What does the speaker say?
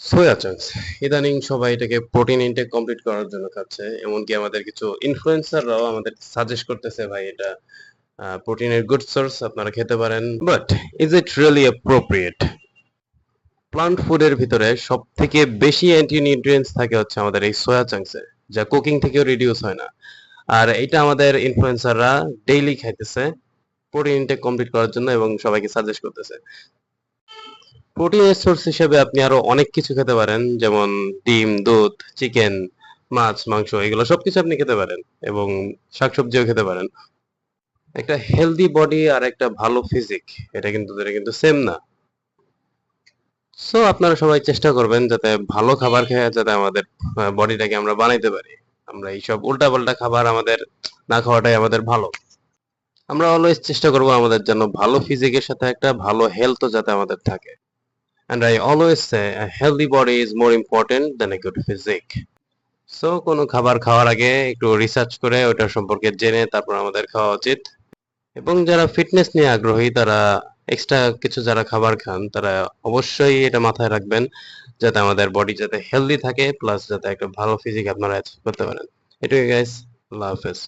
সোয়া chunks ইদানিং সবাই এটাকে প্রোটিন ইনটেক কমপ্লিট করার জন্য খাচ্ছে। এমনকি আমাদের কিছু ইনফ্লুয়েন্সাররাও আমাদের সাজেস্ট করতেছে, ভাই এটা প্রোটিনের গুড সোর্স, আপনারা খেতে পারেন। But is it really appropriate? Plant ফুডের ভিতরে সব থেকে বেশি অ্যান্টি নিউট্রিয়েন্টস থাকে হচ্ছে আমাদের এই সোয়া চাংসে, যা কুকিং থেকেও রিডিউস হয় না। আর এটা আমাদের ইনফ্লুয়েন্সাররা ডেইলি খাইতেছে প্রোটিন ইনটেক কমপ্লিট করার জন্য এবং সবাইকে সাজেস্ট করতেছে। প্রোটিনের সোর্স হিসেবে আপনি আরো অনেক কিছু খেতে পারেন, যেমন ডিম, দুধ, চিকেন, মাছ, মাংস, এগুলো সবকিছু আপনি খেতে পারেন এবং শাকসবজিও খেতে পারেন। একটা হেলদি বডি আর একটা ভালো ফিজিক, এটা কিন্তু সেম না। সো আপনারা সবাই চেষ্টা করবেন যাতে ভালো খাবার খেয়ে যাতে আমাদের বডিটাকে আমরা বানাইতে পারি। আমরা এইসব উল্টাপাল্টা খাবার আমাদের না খাওয়াটাই আমাদের ভালো। আমরা অলওয়েজ চেষ্টা করব আমাদের জন্য ভালো ফিজিকের সাথে একটা ভালো হেলথও যাতে আমাদের থাকে। And I always say a healthy body is more important than a good physique. So কোনো খাবার খাওয়ার আগে একটু রিসার্চ করে ওটা সম্পর্কে জেনে তারপর আমাদের খাওয়া উচিত। এবং যারা ফিটনেস নিয়ে আগ্রহী তারা এক্সট্রা কিছু যারা খাবার খান তারা অবশ্যই এটা মাথায় রাখবেন যাতে আমাদের বডি যাতে হেলদি থাকে প্লাস যাতে একটা ভালো ফিজিক আপনারা অ্যাচিভ করতে পারেন। এটুকুই গাইস, আল্লাহ হাফেজ।